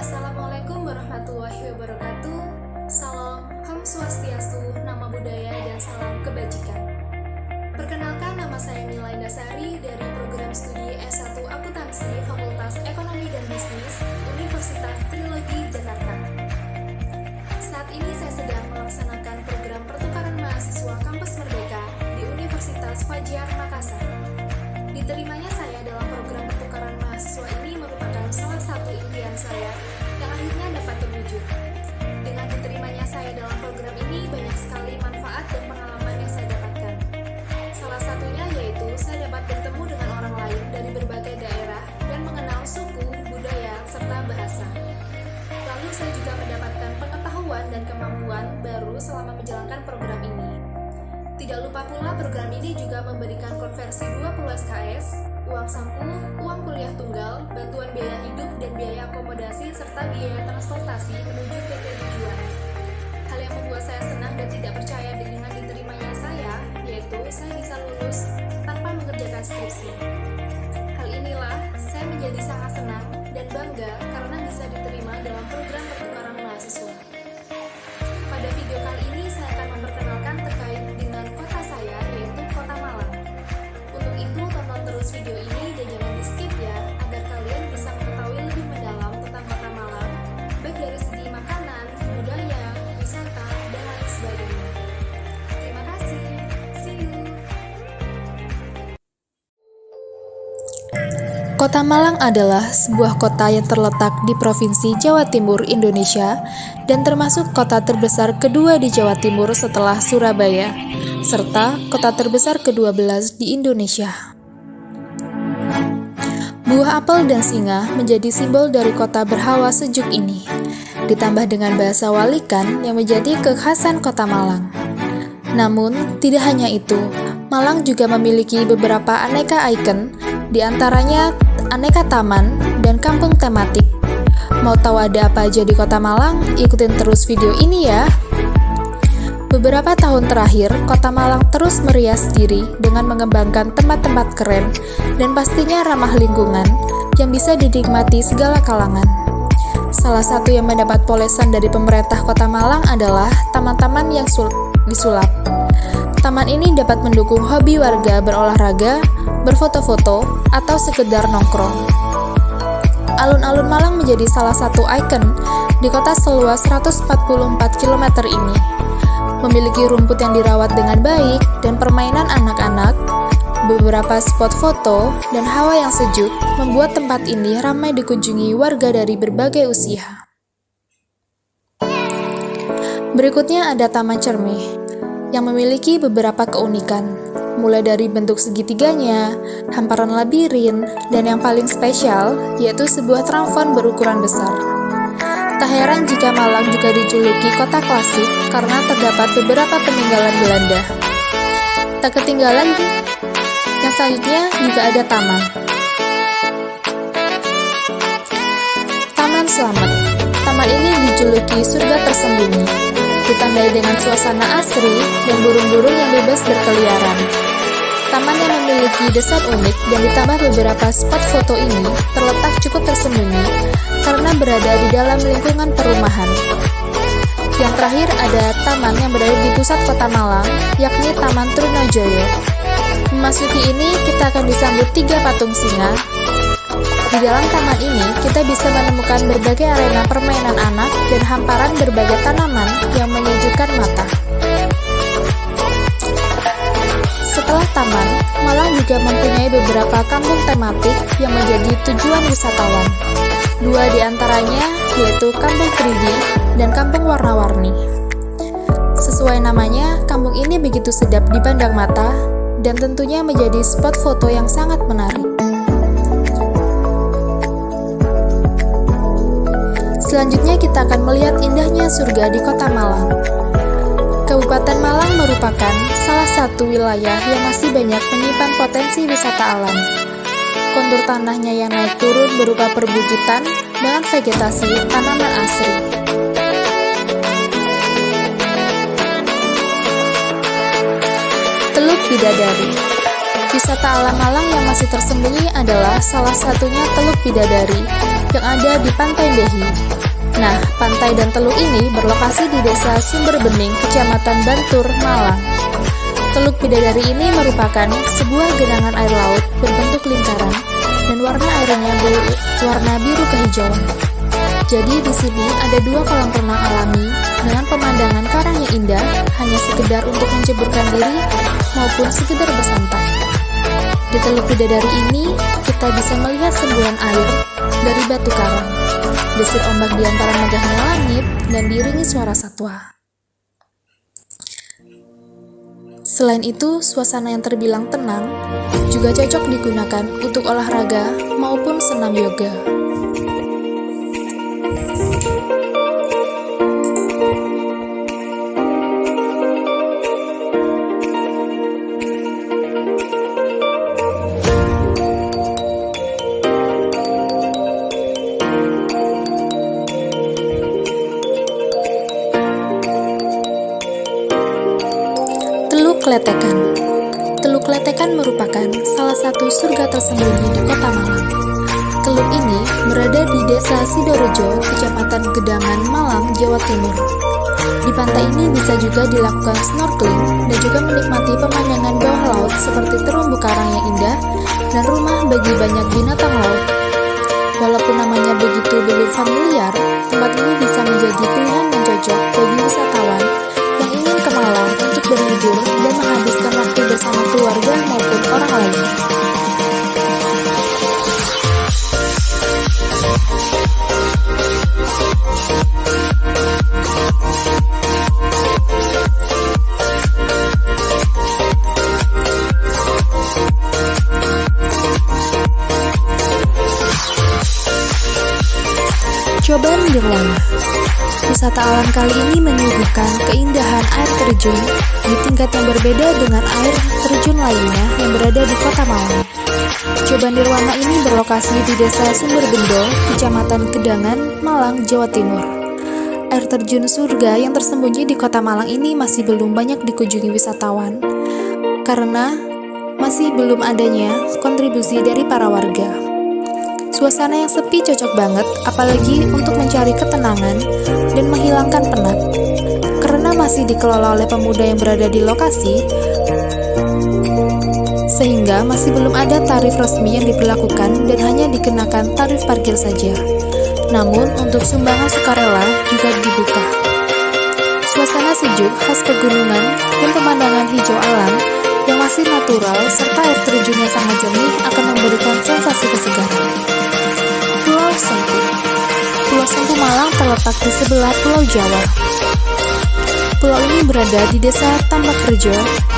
Assalamualaikum warahmatullahi wabarakatuh. Salam, Om Swastiastu, Nama Budaya, dan salam kebajikan. Perkenalkan, nama saya Mila Indasari dari program studi S1 Akuntansi Fakultas Ekonomi dan Bisnis Universitas Trilogi Jakarta. Saat ini saya sedang melaksanakan program pertukaran mahasiswa Kampus Merdeka di Universitas Fajr Makassar. Diterimanya saya dalam program pertukaran mahasiswa ini merupakan salah satu impian saya yang akhirnya dapat terwujud. Dengan diterimanya saya dalam program ini, banyak sekali manfaat dan pengalaman yang saya dapatkan. Salah satunya yaitu saya dapat bertemu dengan orang lain dari berbagai daerah dan mengenal suku, budaya, serta bahasa. Lalu saya juga mendapatkan pengetahuan dan kemampuan baru selama menjalankan program ini. Tidak lupa pula program ini juga memberikan konversi 20 SKS, uang saku, uang kuliah tunggal, bantuan biaya hidup dan biaya akomodasi serta biaya transportasi menuju PT tujuan. Hal yang membuat saya senang dan tidak percaya dengan diterimanya saya, yaitu saya bisa lulus tanpa mengerjakan skripsi. Hal inilah saya menjadi sangat senang dan bangga karena bisa diterima dalam program pertukaran mahasiswa. Pada video kali ini saya akan memperkenalkan terkait dengan kota saya, yaitu Kota Malang. Untuk itu tonton terus video ini dan jangan di skip ya, agar kalian bisa mengetahui lebih mendalam tentang Kota Malang, baik dari segi makanan, budaya, wisata, dan lain sebagainya. Terima kasih, see you. Kota Malang adalah sebuah kota yang terletak di Provinsi Jawa Timur, Indonesia, dan termasuk kota terbesar kedua di Jawa Timur setelah Surabaya, serta kota terbesar ke-12 di Indonesia. Buah apel dan singa menjadi simbol dari kota berhawa sejuk ini, ditambah dengan bahasa Walikan yang menjadi kekhasan Kota Malang. Namun, tidak hanya itu, Malang juga memiliki beberapa aneka ikon, di antaranya aneka taman dan kampung tematik. Mau tahu ada apa aja di Kota Malang? Ikutin terus video ini ya. Beberapa tahun terakhir, Kota Malang terus merias diri dengan mengembangkan tempat-tempat keren dan pastinya ramah lingkungan yang bisa dinikmati segala kalangan. Salah satu yang mendapat polesan dari pemerintah Kota Malang adalah taman-taman yang disulap. Taman ini dapat mendukung hobi warga berolahraga, berfoto-foto, atau sekedar nongkrong. Alun-alun Malang menjadi salah satu ikon di kota seluas 144 km ini. Memiliki rumput yang dirawat dengan baik dan permainan anak-anak, beberapa spot foto, dan hawa yang sejuk membuat tempat ini ramai dikunjungi warga dari berbagai usia. Berikutnya ada Taman Cermeh, yang memiliki beberapa keunikan, mulai dari bentuk segitiganya, hamparan labirin, dan yang paling spesial, yaitu sebuah tramfon berukuran besar. Tak heran jika Malang juga dijuluki kota klasik karena terdapat beberapa peninggalan Belanda. Tak ketinggalan, yang selanjutnya juga ada taman. Taman Slamet. Taman ini dijuluki surga tersembunyi, ditandai dengan suasana asri dan burung-burung yang bebas berkeliaran. Taman yang memiliki desain unik dan ditambah beberapa spot foto ini terletak cukup tersembunyi karena berada di dalam lingkungan perumahan. Yang terakhir ada taman yang berada di pusat Kota Malang, yakni Taman Trunojoyo. Memasuki ini kita akan disambut 3 patung singa. Di dalam taman ini, kita bisa menemukan berbagai arena permainan anak dan hamparan berbagai tanaman yang menyejukkan mata. Setelah taman, Malang juga mempunyai beberapa kampung tematik yang menjadi tujuan wisatawan. 2 di antaranya yaitu Kampung Kridi dan Kampung Warna-Warni. Sesuai namanya, kampung ini begitu sedap dipandang mata dan tentunya menjadi spot foto yang sangat menarik. Selanjutnya kita akan melihat indahnya surga di Kota Malang. Kabupaten Malang merupakan salah satu wilayah yang masih banyak menyimpan potensi wisata alam. Kontur tanahnya yang naik turun berupa perbukitan dengan vegetasi tanaman asri. Teluk Bidadari. Wisata alam Malang yang masih tersembunyi adalah salah satunya Teluk Bidadari yang ada di Pantai Behi. Nah, pantai dan teluk ini berlokasi di Desa Sumberbening, Kecamatan Bantur, Malang. Teluk Bidadari ini merupakan sebuah genangan air laut berbentuk lingkaran dan warna airnya berwarna biru kehijauan. Jadi di sini ada 2 kolam renang alami dengan pemandangan karang yang indah, hanya sekedar untuk menceburkan diri maupun sekedar bersantai. Di Teluk Bidadari ini kita bisa melihat sembuhan air dari batu karang, desir ombak di antara megahnya langit, dan diiringi suara satwa. Selain itu, suasana yang terbilang tenang juga cocok digunakan untuk olahraga maupun senam yoga. Kletekan. Teluk Kletekan merupakan salah satu surga tersembunyi di Kota Malang. Teluk ini berada di Desa Sidorejo, Kecamatan Gedangan, Malang, Jawa Timur. Di pantai ini bisa juga dilakukan snorkeling dan juga menikmati pemandangan bawah laut seperti terumbu karang yang indah dan rumah bagi banyak binatang laut. Walaupun namanya begitu belum familiar, tempat ini bisa menjadi pilihan yang cocok bagi wisatawan yang ingin ke Malang untuk berlibur dan menghabiskan waktu bersama keluarga maupun orang lain. Coban Nirwana. Wisata alam kali ini menyuguhkan keindahan air terjun di tingkat yang berbeda dengan air terjun lainnya yang berada di Kota Malang. Coban Nirwana ini berlokasi di Desa Sumberbendo, Kecamatan Gedangan, Malang, Jawa Timur. Air terjun surga yang tersembunyi di Kota Malang ini masih belum banyak dikunjungi wisatawan karena masih belum adanya kontribusi dari para warga. Suasana yang sepi cocok banget, apalagi untuk mencari ketenangan dan menghilangkan penat. Karena masih dikelola oleh pemuda yang berada di lokasi, sehingga masih belum ada tarif resmi yang diberlakukan dan hanya dikenakan tarif parkir saja. Namun, untuk sumbangan sukarela juga dibuka. Suasana sejuk khas pegunungan dan pemandangan hijau alam yang masih natural serta air terjun yang sangat jernih akan memberikan sensasi kesegaran. Pulau Sempu. Pulau Sempu Malang terletak di sebelah Pulau Jawa. Pulau ini berada di Desa Tambak Rejo,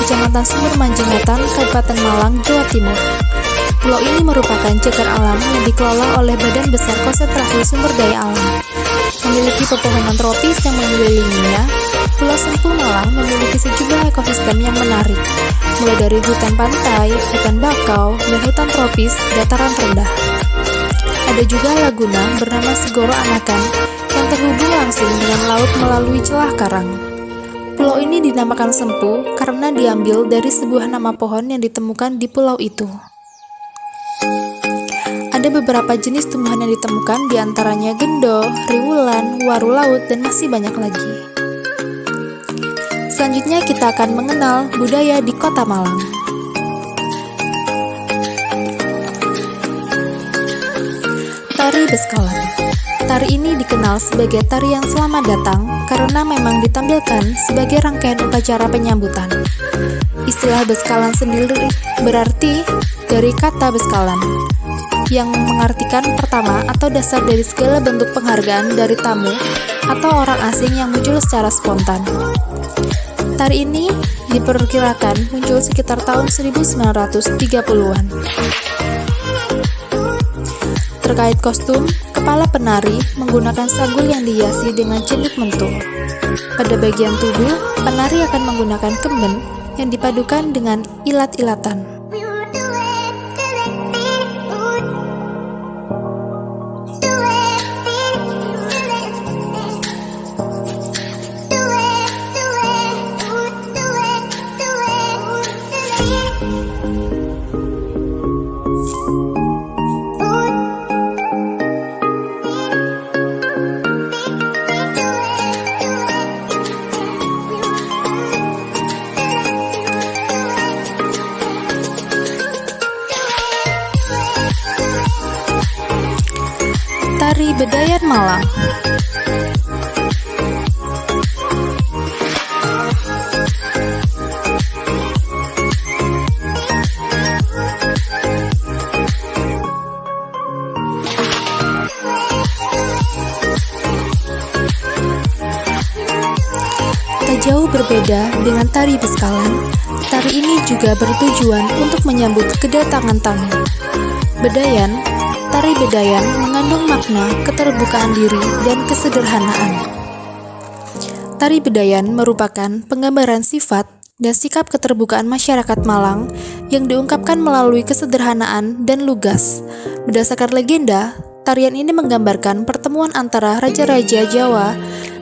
Kecamatan Sumber Manjingatan, Kabupaten Malang, Jawa Timur. Pulau ini merupakan cagar alam yang dikelola oleh Badan Besar Konservasi Sumber Daya Alam. Memiliki pepohonan tropis yang mengelilinginya, Pulau Sempu Malang memiliki sejumlah ekosistem yang menarik, mulai dari hutan pantai, hutan bakau, dan hutan tropis dataran rendah. Ada juga laguna bernama Segoro Anakan yang terhubung langsung dengan laut melalui celah karang. Pulau ini dinamakan Sempu karena diambil dari sebuah nama pohon yang ditemukan di pulau itu. Ada beberapa jenis tumbuhan yang ditemukan, diantaranya gendo, riwulan, waru laut, dan masih banyak lagi. Selanjutnya kita akan mengenal budaya di Kota Malang. Tari Beskalan. Tari ini dikenal sebagai tarian selamat datang karena memang ditampilkan sebagai rangkaian upacara penyambutan. Istilah beskalan sendiri berarti dari kata beskalan, yang mengartikan pertama atau dasar dari segala bentuk penghargaan dari tamu atau orang asing yang muncul secara spontan. Tari ini diperkirakan muncul sekitar tahun 1930-an. Terkait kostum, kepala penari menggunakan sagul yang dihiasi dengan cendik mentul. Pada bagian tubuh, penari akan menggunakan kemben yang dipadukan dengan ilat-ilatan. Tari Bedayan Malang. Tak jauh berbeda dengan tari Beskalan, tari ini juga bertujuan untuk menyambut kedatangan tamu. Bedayan, tari Bedayan mengandung makna keterbukaan diri dan kesederhanaan. Tari Bedayan merupakan penggambaran sifat dan sikap keterbukaan masyarakat Malang yang diungkapkan melalui kesederhanaan dan lugas. Berdasarkan legenda, tarian ini menggambarkan pertemuan antara raja-raja Jawa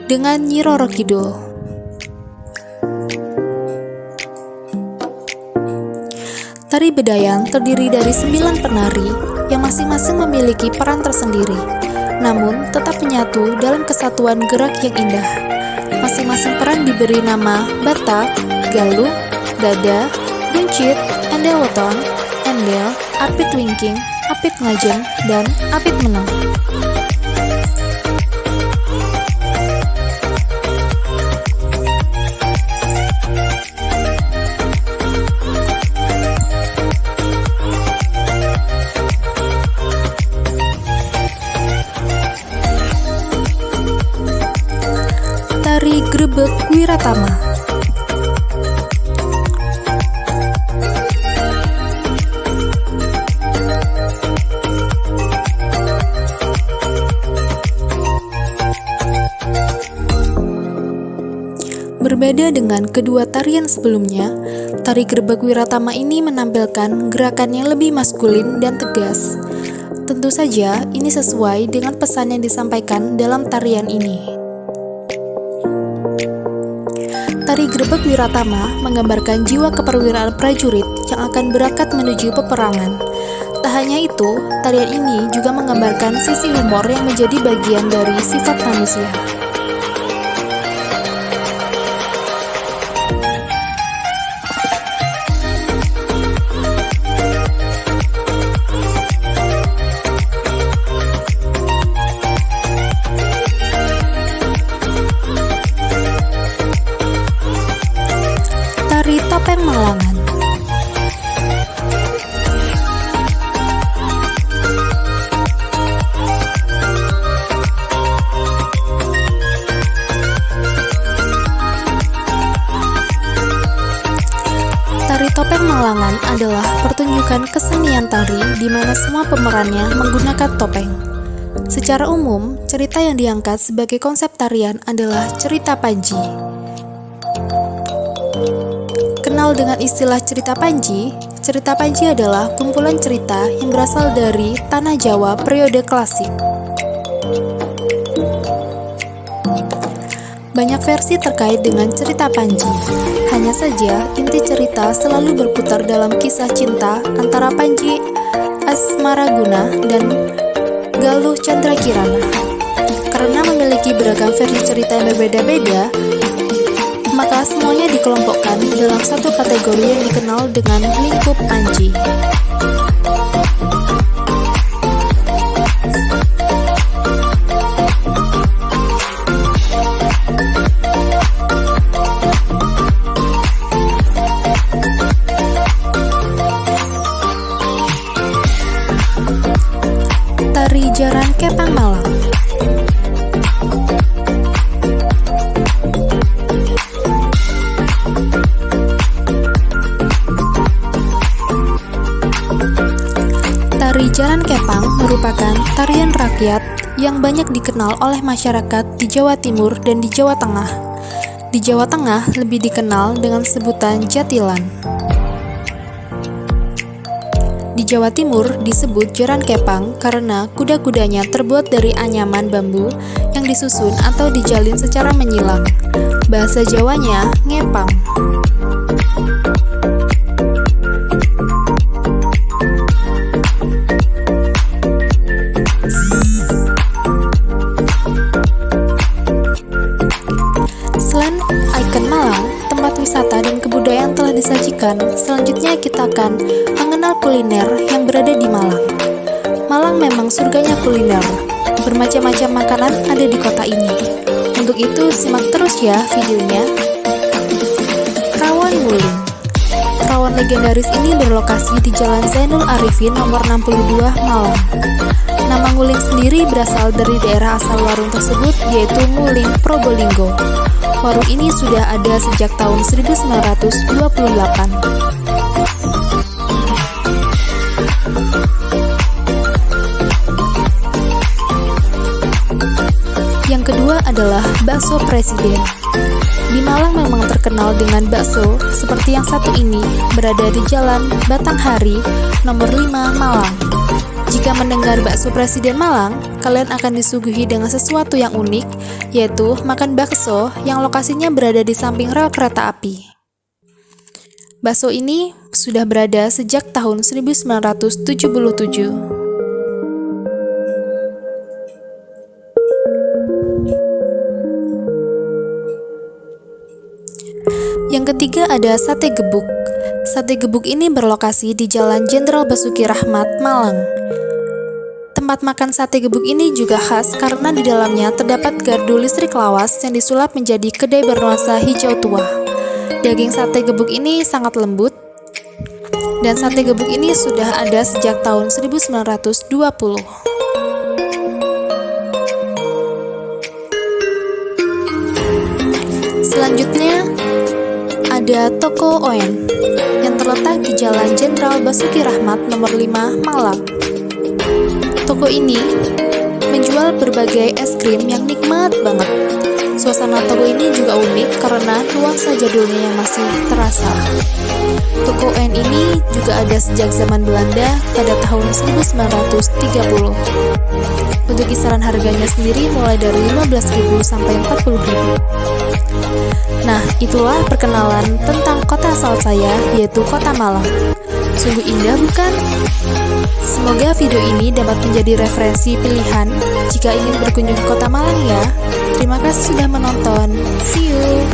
dengan Nyi Roro Kidul. Tari Bedayan terdiri dari 9 penari yang masing-masing memiliki peran tersendiri, namun tetap menyatu dalam kesatuan gerak yang indah. Masing-masing peran diberi nama Batak, Galuh, Dada, Buncit, Endel Weton, Endel, Apit Wingking, Apit Ngajeng, dan Apit Meneng. Tari Grebeg Wiratama. Berbeda dengan kedua tarian sebelumnya, tari Grebeg Wiratama ini menampilkan gerakan yang lebih maskulin dan tegas. Tentu saja ini sesuai dengan pesan yang disampaikan dalam tarian ini. Tari Grebeg Wiratama menggambarkan jiwa keperwiraan prajurit yang akan berangkat menuju peperangan. Tak hanya itu, tarian ini juga menggambarkan sisi humor yang menjadi bagian dari sifat manusia. Tari Topeng Malangan. Tari Topeng Malangan adalah pertunjukan kesenian tari di mana semua pemerannya menggunakan topeng. Secara umum, cerita yang diangkat sebagai konsep tarian adalah cerita Panji. Kenal dengan istilah cerita Panji? Cerita Panji adalah kumpulan cerita yang berasal dari tanah Jawa periode klasik. Banyak versi terkait dengan cerita Panji. Hanya saja, inti cerita selalu berputar dalam kisah cinta antara Panji Asmaraguna dan Galuh Candrakirana. Karena memiliki beragam versi cerita yang berbeda-beda, maka semuanya dikelompokkan dalam satu kategori yang dikenal dengan lingkup Panji. Tari Jaran Kepang Malang. Tari Jaran Kepang merupakan tarian rakyat yang banyak dikenal oleh masyarakat di Jawa Timur dan di Jawa Tengah. Di Jawa Tengah lebih dikenal dengan sebutan jatilan. Di Jawa Timur disebut Jaran Kepang karena kuda-kudanya terbuat dari anyaman bambu yang disusun atau dijalin secara menyilang. Bahasa Jawanya ngepang. Selain ikon Malang, tempat wisata dan kebudayaan telah disajikan, selanjutnya kita akan mengenal kuliner yang berada di Malang. Malang memang surganya kuliner. Bermacam-macam makanan ada di kota ini. Untuk itu, simak terus ya videonya. Rawon Nguling. Rawon legendaris ini berlokasi di Jalan Zainul Arifin nomor 62 Malang. Nama Nguling sendiri berasal dari daerah asal warung tersebut, yaitu Nguling, Probolinggo. Warung ini sudah ada sejak tahun 1928. Yang kedua adalah bakso presiden. Di Malang memang terkenal dengan bakso seperti yang satu ini, berada di Jalan Batanghari nomor 5 Malang. Jika mendengar bakso presiden Malang, kalian akan disuguhi dengan sesuatu yang unik, yaitu makan bakso yang lokasinya berada di samping rel kereta api. Bakso ini sudah berada sejak tahun 1977. Yang ketiga ada sate gebuk. Sate gebuk ini berlokasi di Jalan Jenderal Basuki Rahmat, Malang. Tempat makan sate gebuk ini juga khas karena di dalamnya terdapat gardu listrik lawas yang disulap menjadi kedai bernuansa hijau tua. Daging sate gebuk ini sangat lembut, dan sate gebuk ini sudah ada sejak tahun 1920. Selanjutnya ada Toko Oen yang terletak di Jalan Jenderal Basuki Rahmat nomor 5 Malang. Toko ini menjual berbagai es krim yang nikmat banget. Suasana toko ini juga unik karena nuansa jadulnya yang masih terasa. Toko Oen ini juga ada sejak zaman Belanda pada tahun 1930. Untuk kisaran harganya sendiri mulai dari 15.000 sampai 40.000. Nah, itulah perkenalan tentang kota asal saya, yaitu Kota Malang. Sungguh indah, bukan? Semoga video ini dapat menjadi referensi pilihan jika ingin berkunjung ke Kota Malang ya. Terima kasih sudah menonton. See you!